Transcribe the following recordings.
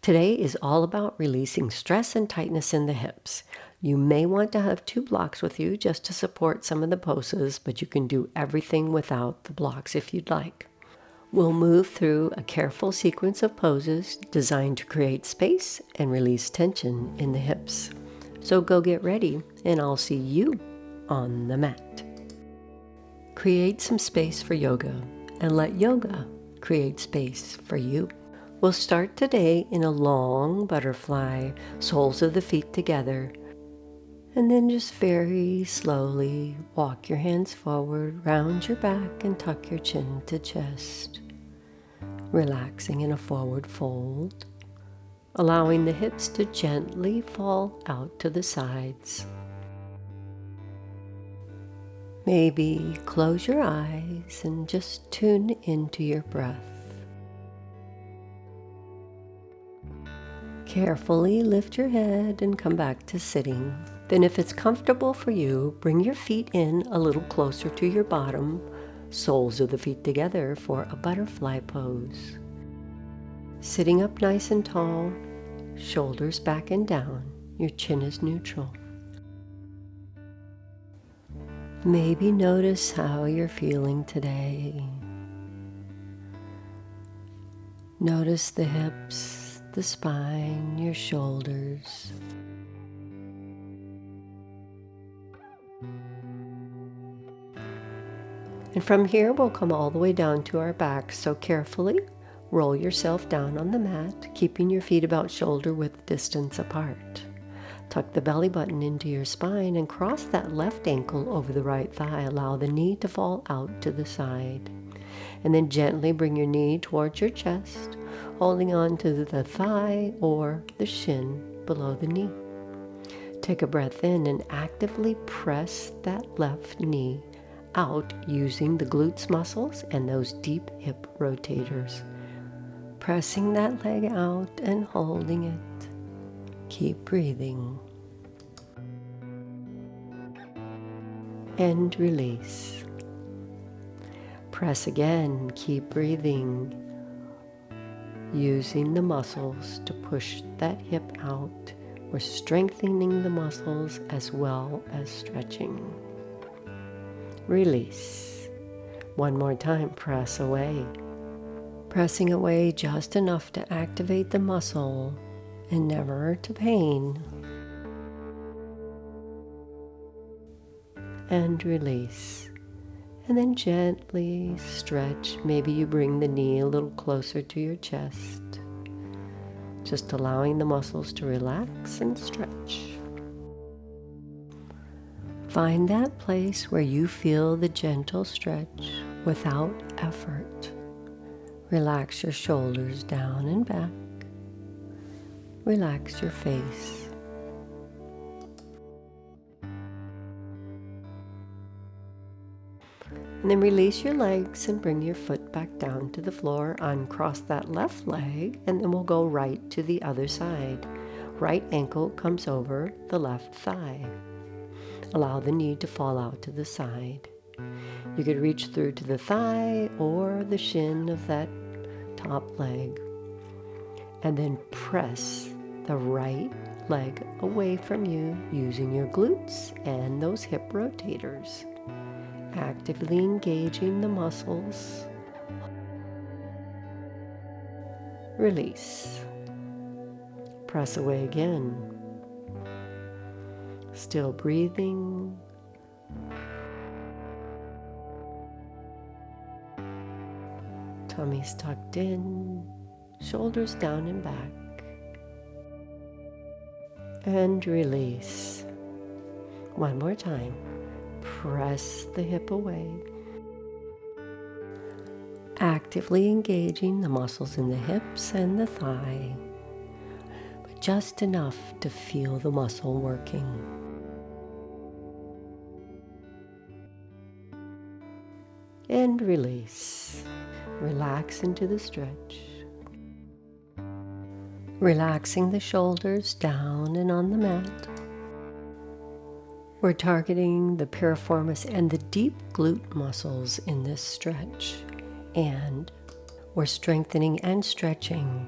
Today is all about releasing stress and tightness in the hips. You may want to have 2 blocks with you just to support some of the poses, but you can do everything without the blocks if you'd like. We'll move through a careful sequence of poses designed to create space and release tension in the hips. So go get ready, and I'll see you on the mat. Create some space for yoga, and let yoga create space for you. We'll start today in a long butterfly, soles of the feet together, and then just very slowly walk your hands forward, round your back, and tuck your chin to chest. Relaxing in a forward fold, allowing the hips to gently fall out to the sides. Maybe close your eyes and just tune into your breath. Carefully lift your head and come back to sitting. Then if it's comfortable for you, bring your feet in a little closer to your bottom, soles of the feet together for a butterfly pose. Sitting up nice and tall, shoulders back and down, your chin is neutral. Maybe notice how you're feeling today. Notice the hips, the spine, your shoulders. And from here, we'll come all the way down to our backs. So carefully roll yourself down on the mat, keeping your feet about shoulder width distance apart. Tuck the belly button into your spine and cross that left ankle over the right thigh. Allow the knee to fall out to the side. And then gently bring your knee towards your chest, holding on to the thigh or the shin below the knee. Take a breath in and actively press that left knee out using the glutes muscles and those deep hip rotators. Pressing that leg out and holding it. Keep breathing. And release. Press again, keep breathing. Using the muscles to push that hip out. We're strengthening the muscles as well as stretching. Release. One more time, press away. Pressing away just enough to activate the muscle and never to pain. And release. And then gently stretch. Maybe you bring the knee a little closer to your chest. Just allowing the muscles to relax and stretch. Find that place where you feel the gentle stretch without effort. Relax your shoulders down and back. Relax your face. And then release your legs and bring your foot back down to the floor. Uncross that left leg, and then we'll go right to the other side. Right ankle comes over the left thigh. Allow the knee to fall out to the side. You could reach through to the thigh or the shin of that top leg. And then press the right leg away from you using your glutes and those hip rotators. Actively engaging the muscles. Release. Press away again. Still breathing. Tummy's tucked in, shoulders down and back. And release. One more time. Press the hip away. Actively engaging the muscles in the hips and the thigh, but just enough to feel the muscle working. And release. Relax into the stretch. Relaxing the shoulders down and on the mat. We're targeting the piriformis and the deep glute muscles in this stretch. And we're strengthening and stretching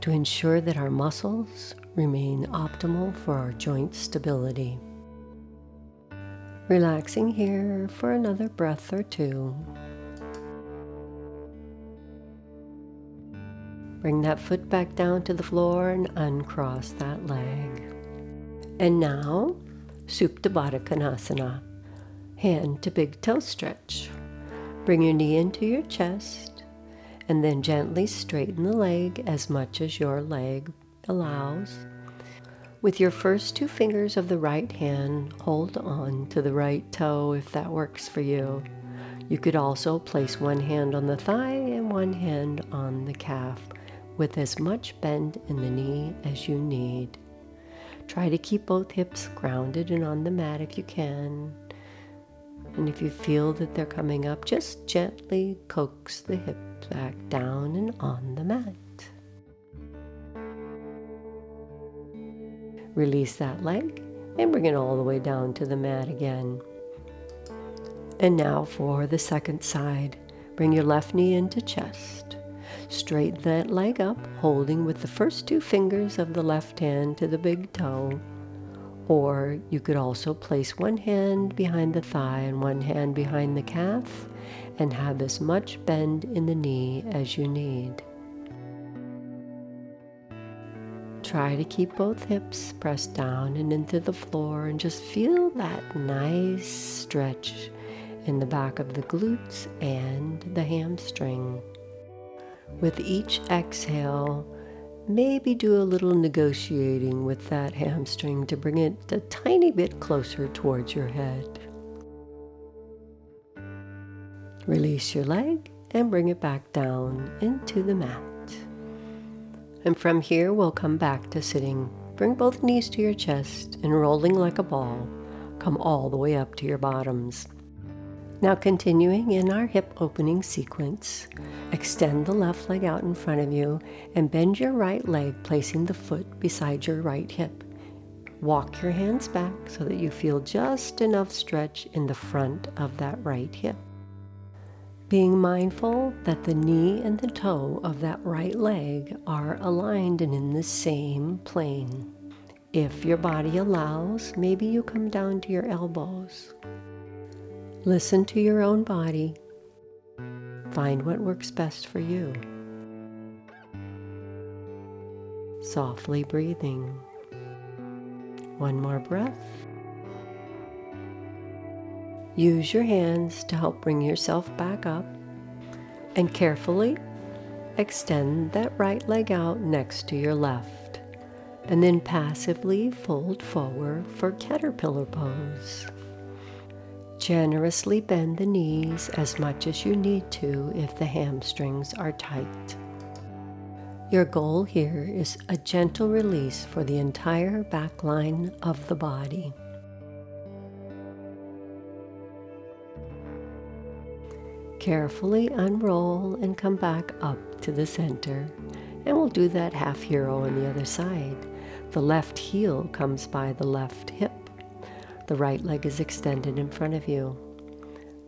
to ensure that our muscles remain optimal for our joint stability. Relaxing here for another breath or two. Bring that foot back down to the floor and uncross that leg. And now, Supta Baddha Konasana, hand to big toe stretch. Bring your knee into your chest and then gently straighten the leg as much as your leg allows. With your first two fingers of the right hand, hold on to the right toe if that works for you. You could also place one hand on the thigh and one hand on the calf with as much bend in the knee as you need. Try to keep both hips grounded and on the mat if you can. And if you feel that they're coming up, just gently coax the hips back down and on the mat. Release that leg and bring it all the way down to the mat again. And now for the second side. Bring your left knee into chest. Straighten that leg up, holding with the first two fingers of the left hand to the big toe. Or you could also place one hand behind the thigh and one hand behind the calf and have as much bend in the knee as you need. Try to keep both hips pressed down and into the floor and just feel that nice stretch in the back of the glutes and the hamstring. With each exhale, maybe do a little negotiating with that hamstring to bring it a tiny bit closer towards your head. Release your leg and bring it back down into the mat. And from here, we'll come back to sitting. Bring both knees to your chest and rolling like a ball, come all the way up to your bottoms. Now continuing in our hip opening sequence, extend the left leg out in front of you and bend your right leg, placing the foot beside your right hip. Walk your hands back so that you feel just enough stretch in the front of that right hip. Being mindful that the knee and the toe of that right leg are aligned and in the same plane. If your body allows, maybe you come down to your elbows. Listen to your own body. Find what works best for you. Softly breathing. One more breath. Use your hands to help bring yourself back up and carefully extend that right leg out next to your left and then passively fold forward for caterpillar pose. Generously bend the knees as much as you need to if the hamstrings are tight. Your goal here is a gentle release for the entire back line of the body. Carefully unroll and come back up to the center, and we'll do that half hero on the other side. The left heel comes by the left hip. The right leg is extended in front of you.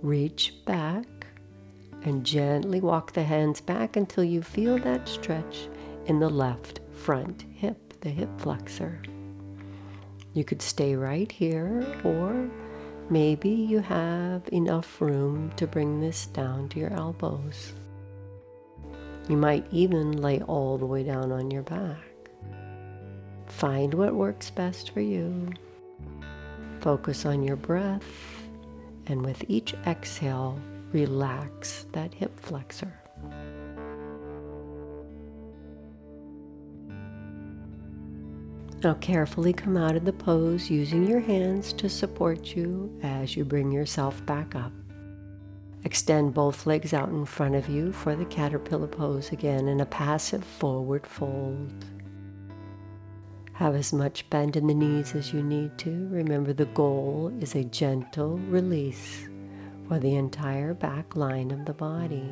Reach back and gently walk the hands back until you feel that stretch in the left front hip, the hip flexor. You could stay right here, or maybe you have enough room to bring this down to your elbows. You might even lay all the way down on your back. Find what works best for you. Focus on your breath, and with each exhale, relax that hip flexor. Now carefully come out of the pose using your hands to support you as you bring yourself back up. Extend both legs out in front of you for the caterpillar pose again in a passive forward fold. Have as much bend in the knees as you need to. Remember, the goal is a gentle release for the entire back line of the body.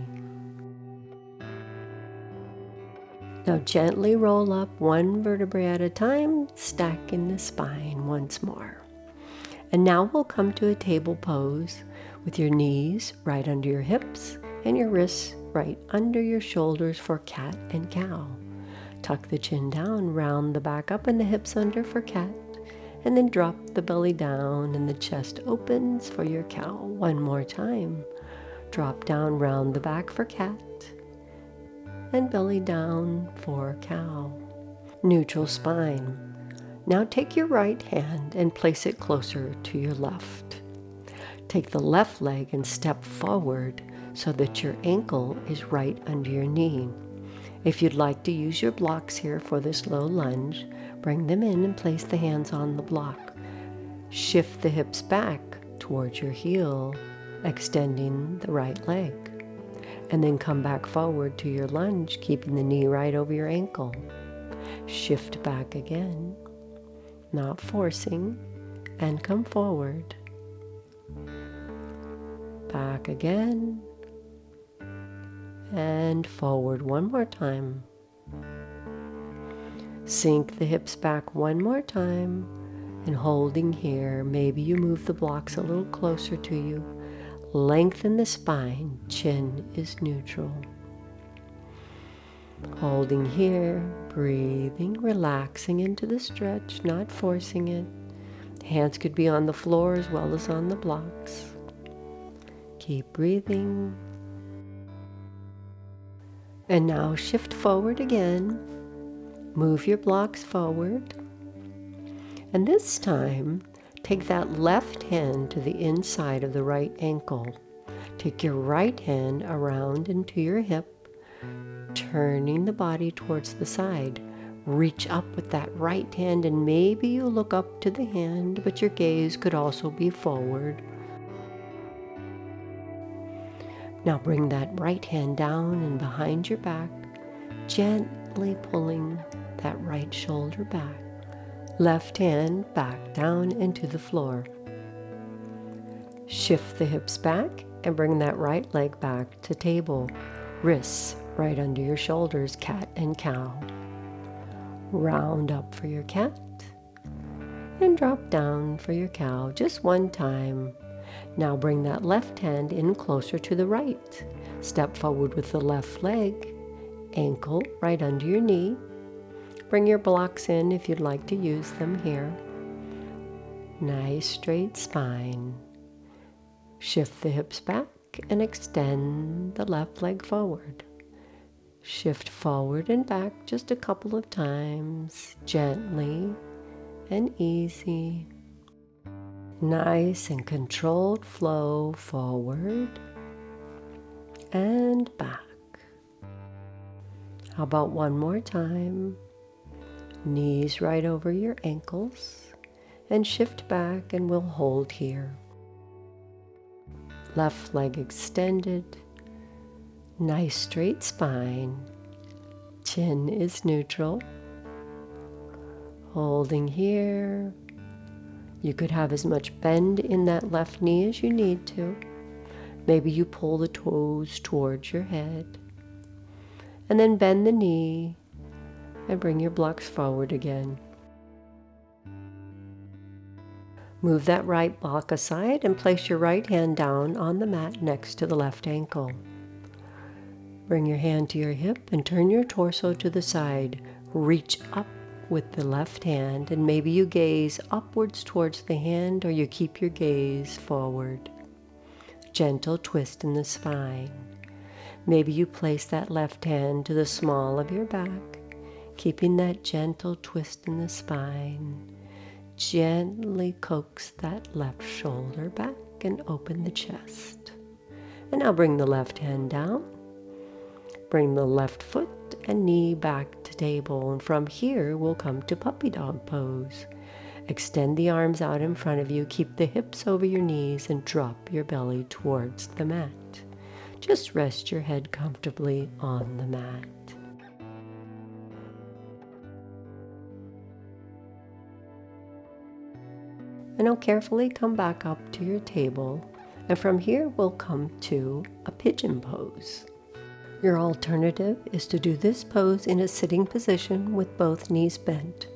Now gently roll up one vertebrae at a time, stacking the spine once more. And now we'll come to a table pose with your knees right under your hips and your wrists right under your shoulders for cat and cow. Tuck the chin down, round the back up and the hips under for cat. And then drop the belly down and the chest opens for your cow. One more time. Drop down, round the back for cat. And belly down for cow. Neutral spine. Now take your right hand and place it closer to your left. Take the left leg and step forward so that your ankle is right under your knee. If you'd like to use your blocks here for this low lunge, bring them in and place the hands on the block. Shift the hips back towards your heel, extending the right leg. And then come back forward to your lunge, keeping the knee right over your ankle. Shift back again, not forcing, and come forward. Back again, and forward one more time. Sink the hips back one more time, and holding here, maybe you move the blocks a little closer to you. Lengthen the spine, chin is neutral. Holding here, breathing, relaxing into the stretch, not forcing it. Hands could be on the floor as well as on the blocks. Keep breathing. And now shift forward again. Move your blocks forward. And this time, take that left hand to the inside of the right ankle. Take your right hand around into your hip, turning the body towards the side. Reach up with that right hand and maybe you look up to the hand, but your gaze could also be forward. Now bring that right hand down and behind your back, gently pulling that right shoulder back. Left hand back down into the floor. Shift the hips back and bring that right leg back to table. Wrists right under your shoulders, cat and cow. Round up for your cat and drop down for your cow just one time. Now bring that left hand in closer to the right. Step forward with the left leg, ankle right under your knee. Bring your blocks in if you'd like to use them here. Nice straight spine. Shift the hips back and extend the left leg forward. Shift forward and back just a couple of times, gently and easy. Nice and controlled flow forward and back. How about one more time? Knees right over your ankles and shift back and we'll hold here. Left leg extended. Nice straight spine. Chin is neutral. Holding here. You could have as much bend in that left knee as you need to. Maybe you pull the toes towards your head. And then bend the knee and bring your blocks forward again. Move that right block aside and place your right hand down on the mat next to the left ankle. Bring your hand to your hip and turn your torso to the side. Reach up with the left hand and maybe you gaze upwards towards the hand or you keep your gaze forward. Gentle twist in the spine. Maybe you place that left hand to the small of your back, keeping that gentle twist in the spine. Gently coax that left shoulder back and open the chest. And now bring the left hand down. Bring the left foot and knee back to table. And from here, we'll come to puppy dog pose. Extend the arms out in front of you. Keep the hips over your knees and drop your belly towards the mat. Just rest your head comfortably on the mat. And now carefully come back up to your table. And from here, we'll come to a pigeon pose. Your alternative is to do this pose in a sitting position with both knees bent.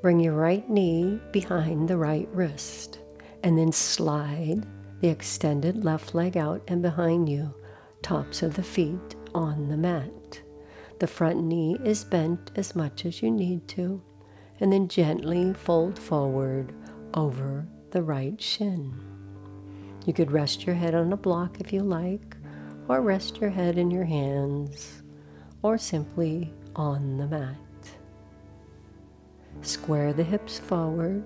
Bring your right knee behind the right wrist, and then slide the extended left leg out and behind you, tops of the feet on the mat. The front knee is bent as much as you need to, and then gently fold forward over the right shin. You could rest your head on a block if you like, or rest your head in your hands, or simply on the mat. Square the hips forward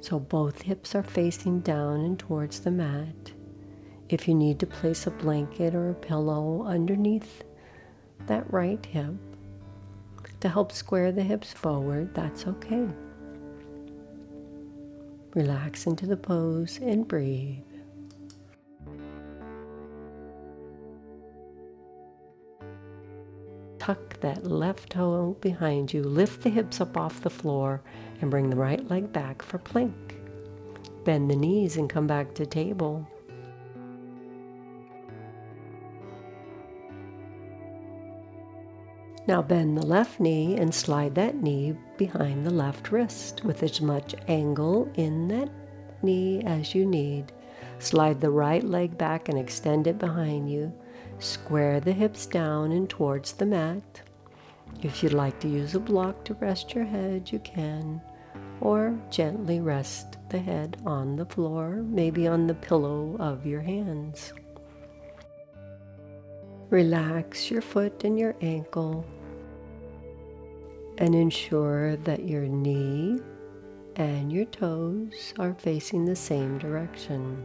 so both hips are facing down and towards the mat. If you need to place a blanket or a pillow underneath that right hip to help square the hips forward, that's okay. Relax into the pose and breathe. Tuck that left toe behind you. Lift the hips up off the floor and bring the right leg back for plank. Bend the knees and come back to table. Now bend the left knee and slide that knee behind the left wrist with as much angle in that knee as you need. Slide the right leg back and extend it behind you. Square the hips down and towards the mat. If you'd like to use a block to rest your head, you can. Or gently rest the head on the floor, maybe on the pillow of your hands. Relax your foot and your ankle and ensure that your knee and your toes are facing the same direction.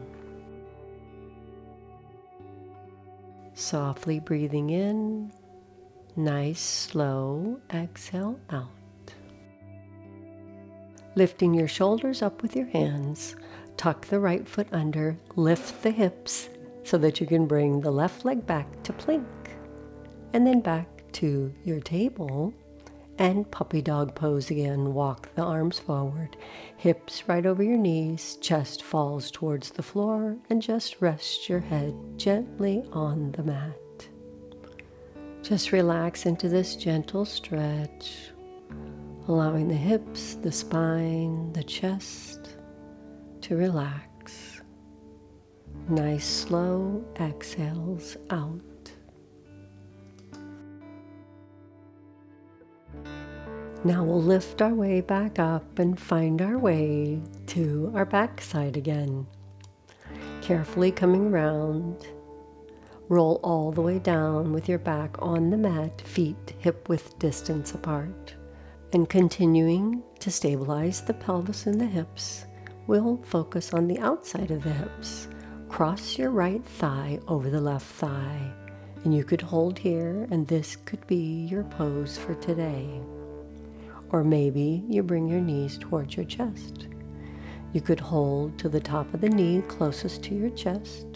Softly breathing in, nice slow exhale out. Lifting your shoulders up with your hands, tuck the right foot under, lift the hips so that you can bring the left leg back to plank, and then back to your table and puppy dog pose again. Walk the arms forward, hips right over your knees, chest falls towards the floor, and just rest your head gently on the mat. Just relax into this gentle stretch, allowing the hips, the spine, the chest to relax. Nice slow exhales out. Now we'll lift our way back up and find our way to our backside again. Carefully coming round, roll all the way down with your back on the mat, feet hip-width distance apart. And continuing to stabilize the pelvis and the hips, we'll focus on the outside of the hips. Cross your right thigh over the left thigh, and you could hold here, and this could be your pose for today. Or maybe you bring your knees towards your chest. You could hold to the top of the knee closest to your chest.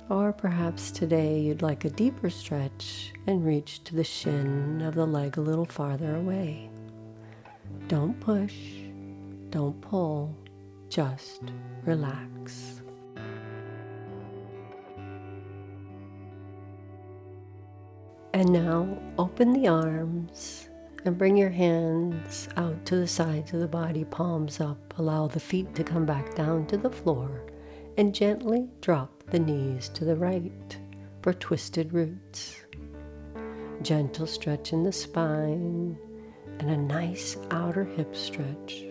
Or perhaps today you'd like a deeper stretch and reach to the shin of the leg a little farther away. Don't push, don't pull, just relax. And now open the arms and bring your hands out to the sides of the body, palms up. Allow the feet to come back down to the floor and gently drop the knees to the right for twisted roots. Gentle stretch in the spine and a nice outer hip stretch.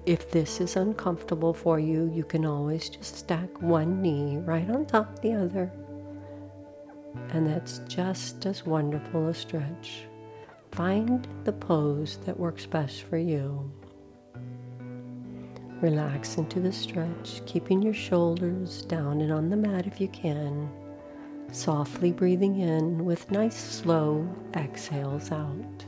If this is uncomfortable for you, you can always just stack one knee right on top of the other. And that's just as wonderful a stretch. Find the pose that works best for you. Relax into the stretch, keeping your shoulders down and on the mat if you can. Softly breathing in with nice slow exhales out.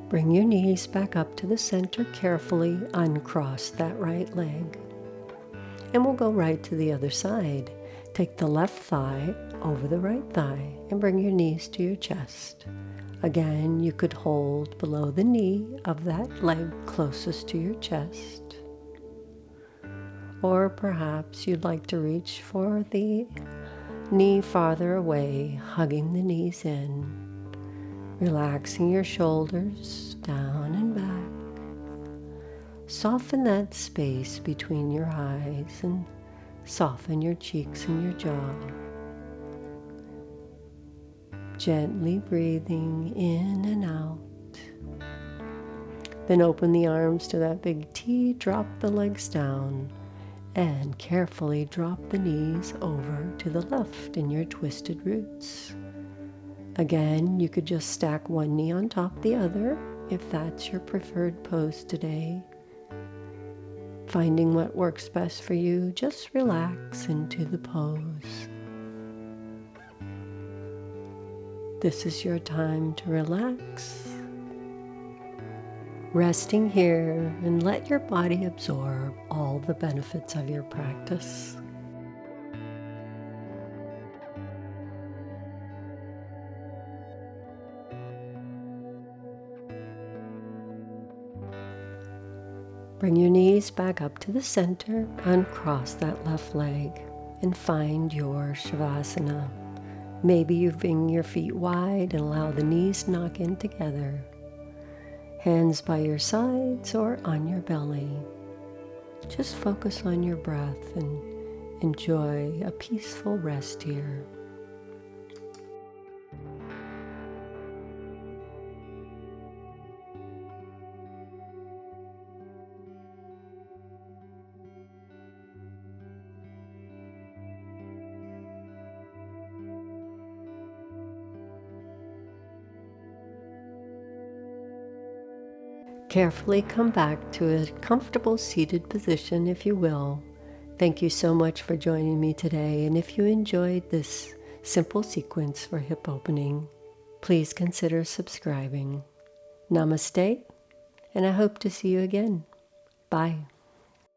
Bring your knees back up to the center carefully. Uncross that right leg. And we'll go right to the other side. Take the left thigh over the right thigh and bring your knees to your chest. Again, you could hold below the knee of that leg closest to your chest. Or perhaps you'd like to reach for the knee farther away, hugging the knees in, relaxing your shoulders down and back. Soften that space between your eyes and soften your cheeks and your jaw. Gently breathing in and out. Then open the arms to that big T, drop the legs down, and carefully drop the knees over to the left in your twisted roots. Again, you could just stack one knee on top of the other if that's your preferred pose today. Finding what works best for you, just relax into the pose. This is your time to relax. Resting here and let your body absorb all the benefits of your practice. Bring your knees back up to the center, uncross that left leg, and find your Savasana. Maybe you bring your feet wide and allow the knees to knock in together. Hands by your sides or on your belly. Just focus on your breath and enjoy a peaceful rest here. Carefully come back to a comfortable seated position if you will. Thank you so much for joining me today, and if you enjoyed this simple sequence for hip opening, please consider subscribing. Namaste, and I hope to see you again. Bye.